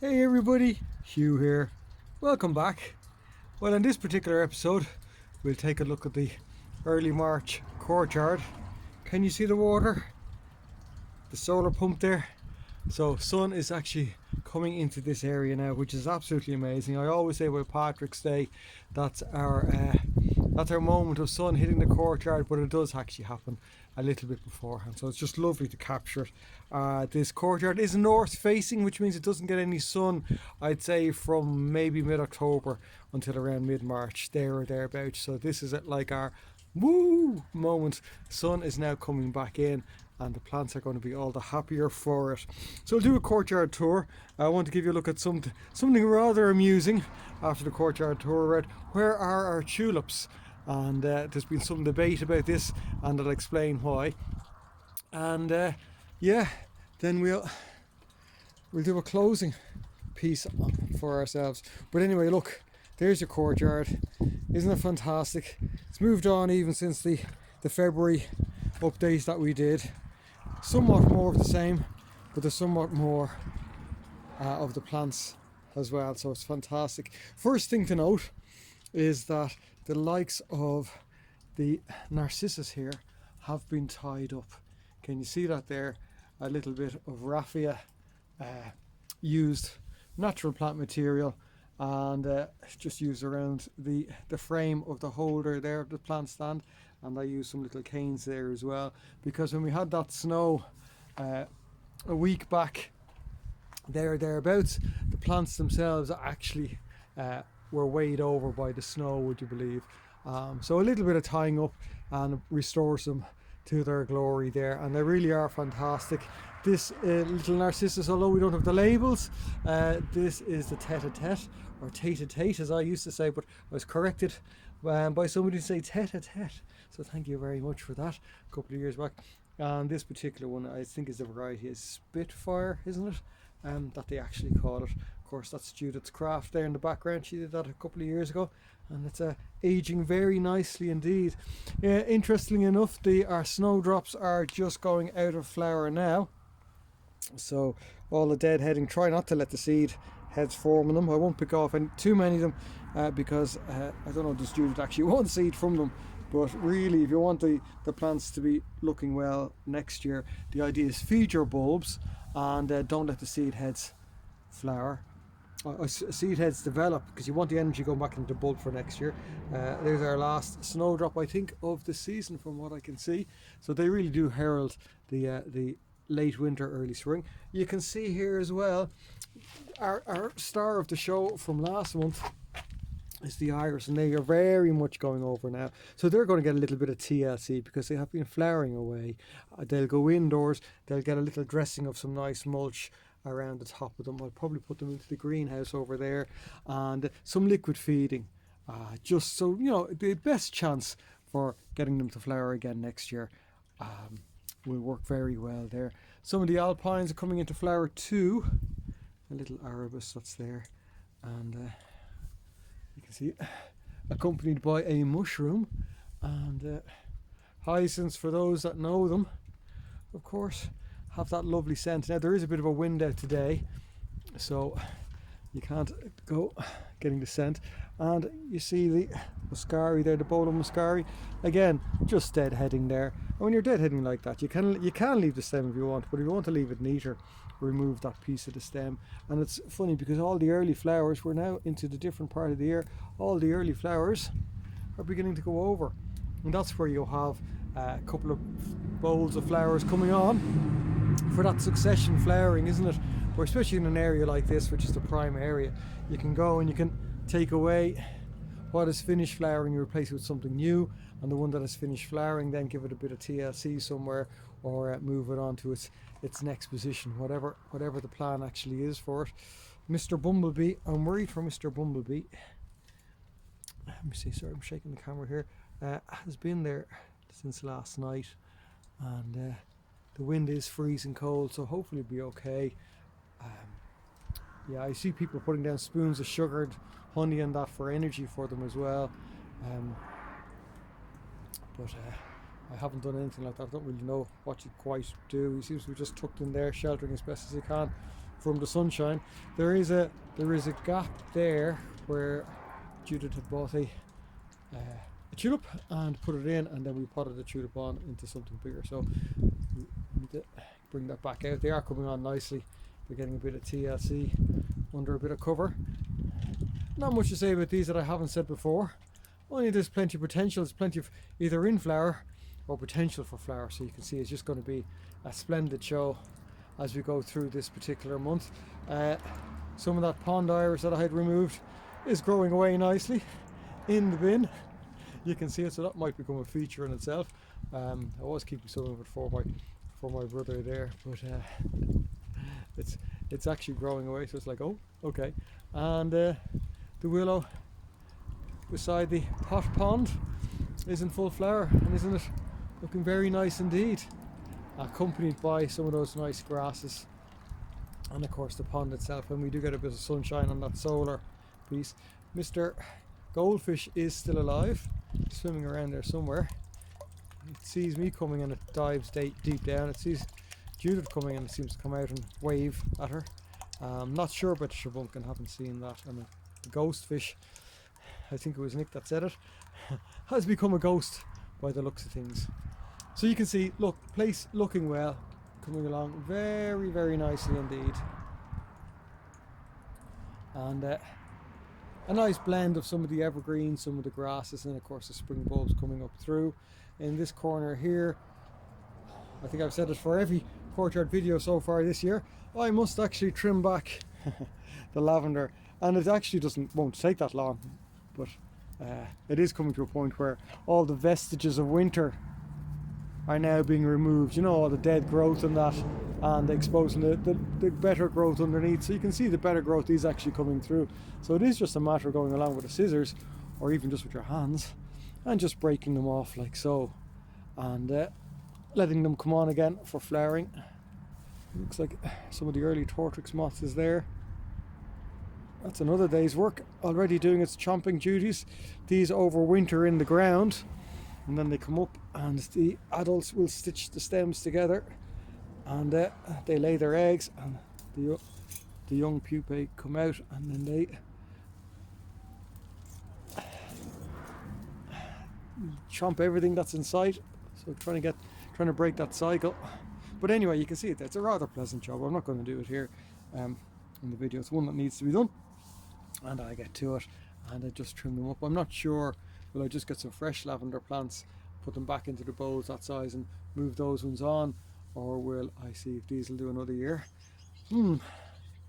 Hey everybody, Hugh here. Welcome back. Well, in this particular episode, we'll take a look at the early March courtyard. Can you see the water? The solar pump there? So sun is actually coming into this area now, which is absolutely amazing. I always say by Patrick's Day, that's our moment of sun hitting the courtyard, but it does actually happen a little bit beforehand, so it's just lovely to capture it. This courtyard is north facing, which means it doesn't get any sun, I'd say, from maybe mid-October until around mid-March, there or thereabouts. So this is like our woo moment. Sun is now coming back in and the plants are going to be all the happier for it. So we'll do a courtyard tour. I want to give you a look at something rather amusing after the courtyard tour. Right, where are our tulips? And there's been some debate about this, and I'll explain why. And yeah, then we'll do a closing piece for ourselves. But anyway, look, there's your courtyard. Isn't it fantastic? It's moved on even since the February updates that we did. Somewhat more of the same, but there's somewhat more of the plants as well, so it's fantastic. First thing to note is that the likes of the narcissus here have been tied up. Can you see that there? A little bit of raffia used natural plant material, and just used around the frame of the holder there of the plant stand, and I used some little canes there as well, because when we had that snow a week back thereabouts, the plants themselves actually were weighed over by the snow, would you believe? So a little bit of tying up and restores them to their glory there, and they really are fantastic. This little narcissus, although we don't have the labels, this is the tete-a-tete, or tete-a-tete as I used to say, but I was corrected by somebody to say tete-a-tete, so thank you very much for that a couple of years back. And this particular one, I think, is the variety is Spitfire, isn't it? That they actually call it. Of course, that's Judith's craft there in the background. She did that a couple of years ago, and it's aging very nicely indeed. Interestingly enough, our snowdrops are just going out of flower now, so all the deadheading, try not to let the seed heads form in them. I won't pick off too many of them because I don't know, does Judith actually want seed from them. But really, if you want the plants to be looking well next year, the idea is feed your bulbs and don't let the seed heads flower. Seed heads develop, because you want the energy going back into the bulb for next year. There's our last snowdrop, I think, of the season from what I can see. So they really do herald the late winter, early spring. You can see here as well, our star of the show from last month is the iris, and they are very much going over now, so they're going to get a little bit of TLC because they have been flowering away. They'll go indoors, they'll get a little dressing of some nice mulch around the top of them. I'll probably put them into the greenhouse over there, and some liquid feeding, just so you know, the best chance for getting them to flower again next year will work very well there. Some of the alpines are coming into flower too, a little arabis that's there, and you can see accompanied by a mushroom, and hyacinths, for those that know them, of course, have that lovely scent. Now there is a bit of a wind out today, so you can't go getting the scent. And you see the muscari there, the bolo muscari, again just deadheading there. And when you're deadheading like that, you can leave the stem if you want, but if you want to leave it neater, remove that piece of the stem. And it's funny because all the early flowers, we're now into the different part of the year, all the early flowers are beginning to go over, and that's where you'll have a couple of bowls of flowers coming on for that succession flowering, isn't it? Or especially in an area like this, which is the prime area, you can go and you can take away what is finished flowering, you replace it with something new, and the one that is finished flowering, then give it a bit of TLC somewhere, or move it on to its next position, whatever the plan actually is for it. Mr. Bumblebee, I'm worried for Mr. Bumblebee. Let me see, sorry, I'm shaking the camera here. Has been there since last night, and the wind is freezing cold, so hopefully it'll be okay. Yeah, I see people putting down spoons of sugared honey and that for energy for them as well, but I haven't done anything like that. I don't really know what you quite do. He seems to be just tucked in there, sheltering as best as he can from the sunshine. There is a gap there where Judith had bought a tulip and put it in, and then we potted the tulip on into something bigger. So we need to bring that back out. They are coming on nicely. They're getting a bit of TLC under a bit of cover. Not much to say about these that I haven't said before. Only there's plenty of potential. There's plenty of either in flower or potential for flower. So you can see it's just going to be a splendid show as we go through this particular month. Some of that pond iris that I had removed is growing away nicely in the bin. You can see it, so that might become a feature in itself. I was keeping some of it for my brother there, but it's actually growing away, so it's like, oh, okay. And the willow beside the pot pond is in full flower, and isn't it looking very nice indeed, accompanied by some of those nice grasses, and of course the pond itself. And we do get a bit of sunshine on that solar piece. Mr. Goldfish is still alive, swimming around there somewhere. It sees me coming and it dives deep down. It sees Judith coming and it seems to come out and wave at her. Not sure about the shabunkin, haven't seen that. And the ghost fish, I think it was Nick that said it, has become a ghost by the looks of things. So you can see, look, place looking well, coming along very, very nicely indeed. And a nice blend of some of the evergreens, some of the grasses, and of course the spring bulbs coming up through. In this corner here, I think I've said it for every courtyard video so far this year, I must actually trim back the lavender, and it actually won't take that long, but it is coming to a point where all the vestiges of winter are now being removed, you know, all the dead growth and that, and exposing the better growth underneath. So you can see the better growth is actually coming through. So it is just a matter of going along with the scissors, or even just with your hands, and just breaking them off like so, and letting them come on again for flowering. Looks like some of the early tortrix moths is there. That's another day's work already doing its chomping duties. These overwinter in the ground, and then they come up and the adults will stitch the stems together, and they lay their eggs, and the young pupae come out, and then they chomp everything that's in sight. So trying to break that cycle. But anyway, you can see it's a rather pleasant job. I'm not going to do it here in the video. It's one that needs to be done, and I get to it and I just trim them up. I'm not sure, will I just get some fresh lavender plants, put them back into the bowls that size and move those ones on, or will I see if these will do another year?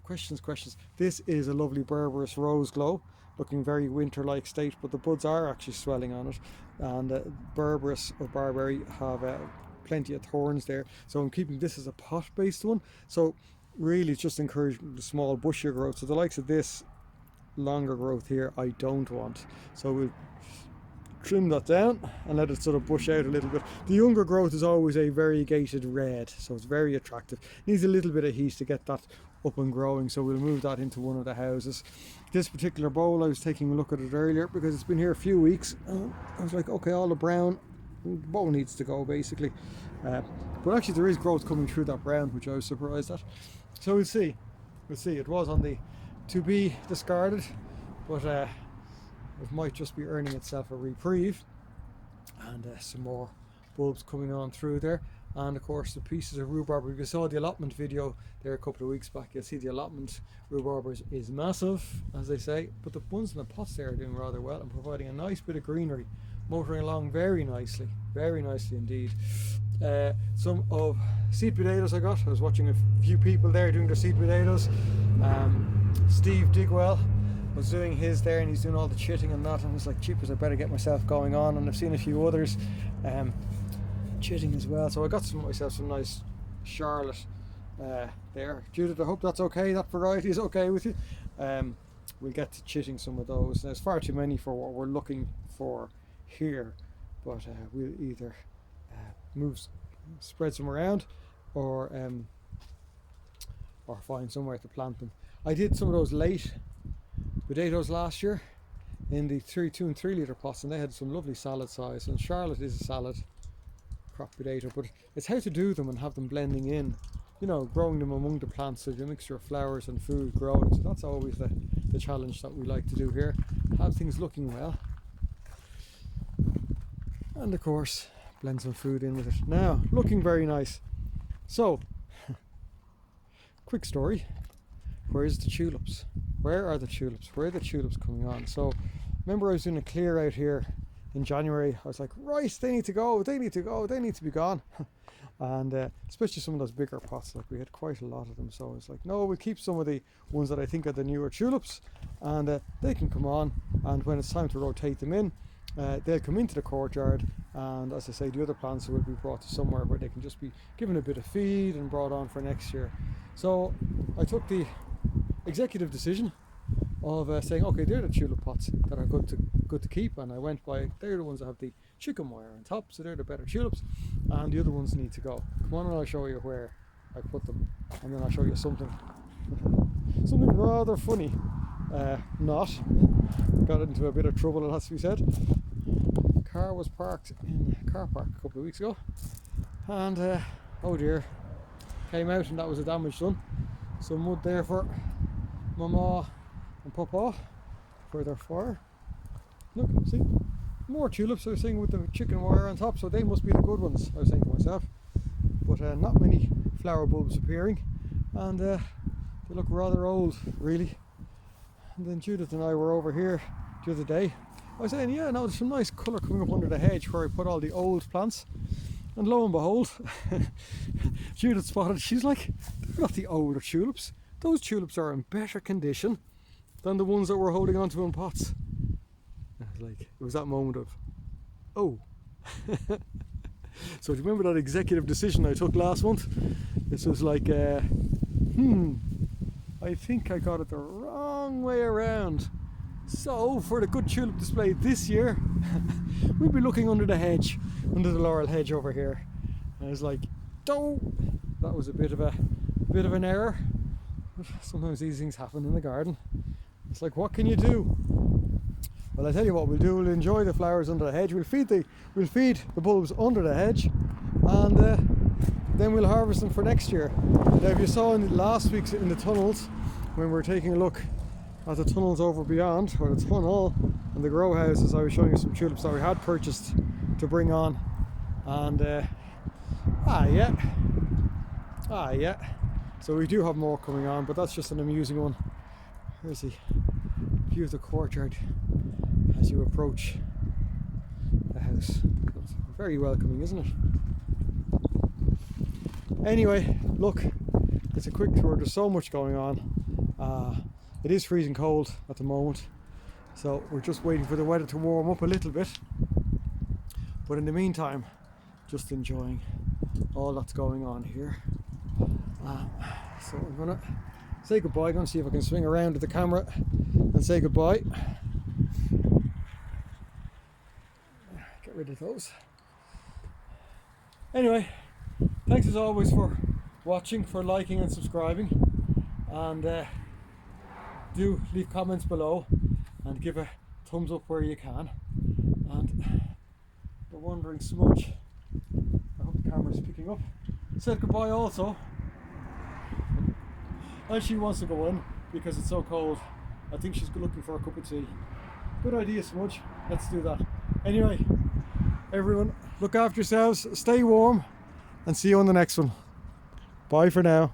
Questions. This is a lovely Berberis Rose Glow, looking very winter-like state, but the buds are actually swelling on it, and Berberis or Barberry have plenty of thorns there, so I'm keeping this as a pot-based one. So really it's just encouraging the small bushier growth. So the likes of this longer growth here I don't want, so we'll trim that down and let it sort of bush out a little bit. The younger growth is always a variegated red, so it's very attractive. Needs a little bit of heat to get that up and growing, so we'll move that into one of the houses. This particular bowl, I was taking a look at it earlier because it's been here a few weeks. I was like, okay, all the brown, the bowl needs to go basically, but actually there is growth coming through that brown, which I was surprised at. So we'll see. It was on the to be discarded, but it might just be earning itself a reprieve, and some more bulbs coming on through there. And of course the pieces of rhubarb, if you saw the allotment video there a couple of weeks back, you'll see the allotment rhubarb is massive, as they say, but the ones in the pots there are doing rather well and providing a nice bit of greenery, motoring along very nicely indeed. Some of seed potatoes I was watching a few people there doing their seed potatoes. Steve Digwell was doing his there, and he's doing all the chitting and that, and I was like, cheapers, I better get myself going on. And I've seen a few others chitting as well, so I got myself some nice Charlotte there. Judith, I hope that's okay, that variety is okay with you. We'll get to chitting some of those. There's far too many for what we're looking for here, but we'll either spread some around, or find somewhere to plant them. I did some of those late potatoes last year in the 2 and 3 litre pots, and they had some lovely salad size, and Charlotte is a salad crop potato, but it's how to do them and have them blending in you know, growing them among the plants, so a mixture of flowers and food growing. So that's always the challenge that we like to do here, have things looking well, and of course blend some food in with it. Now, looking very nice. So quick story, where's the tulips? Where are the tulips? Where are the tulips coming on? So remember, I was doing a clear out here in January. I was like, right, they need to go, they need to go, they need to be gone. And especially some of those bigger pots, like we had quite a lot of them. So I was like, no, we'll keep some of the ones that I think are the newer tulips, and they can come on, and when it's time to rotate them in, they'll come into the courtyard, and as I say, the other plants will be brought to somewhere where they can just be given a bit of feed and brought on for next year. So I took the executive decision of saying, okay, they're the tulip pots that are good to keep, and I went by, they're the ones that have the chicken wire on top, so they're the better tulips, and the other ones need to go. Come on, and I'll show you where I put them, and then I'll show you something rather funny. Not got into a bit of trouble, it has to be said. Car was parked in a car park a couple of weeks ago, and oh dear, came out and that was a damage done. Some mud there for Mama and Papa for their fire. Look, see, more tulips. I was saying with the chicken wire on top, so they must be the good ones, I was saying to myself. But not many flower bulbs appearing, and they look rather old, really. And then Judith and I were over here the other day. I was saying, yeah, now there's some nice colour coming up under the hedge where I put all the old plants. And lo and behold, Judith spotted, she's like, they're not the older tulips. Those tulips are in better condition than the ones that we're holding onto in pots. And I was like, it was that moment of, oh. So do you remember that executive decision I took last month? This was like, I think I got it the wrong way around. So for the good tulip display this year, we'll be looking under the hedge, under the laurel hedge over here. And I was like, oh, that was a bit of an error. But sometimes these things happen in the garden. It's like, what can you do? Well, I tell you what we'll do. We'll enjoy the flowers under the hedge. We'll feed the bulbs under the hedge, and then we'll harvest them for next year. Now, if you saw in last week's in the tunnels, when we were taking a look at the tunnels over beyond, or the tunnel and the grow houses, I was showing you some tulips that we had purchased to bring on, and yeah. So we do have more coming on, but that's just an amusing one. Here's the view of the courtyard as you approach the house. It's very welcoming, isn't it? Anyway, look, it's a quick tour. There's so much going on. It is freezing cold at the moment, so we're just waiting for the weather to warm up a little bit. But in the meantime, just enjoying all that's going on here. So I'm gonna say goodbye. I'm gonna see if I can swing around to the camera and say goodbye. Get rid of those. Anyway, thanks as always for watching, for liking and subscribing, and do leave comments below and give a thumbs up where you can. And the wandering smudge, I hope the camera's picking up, said goodbye also. And she wants to go in because it's so cold. I think she's looking for a cup of tea. Good idea, Smudge. Let's do that. Anyway, everyone, look after yourselves, stay warm, and see you on the next one. Bye for now.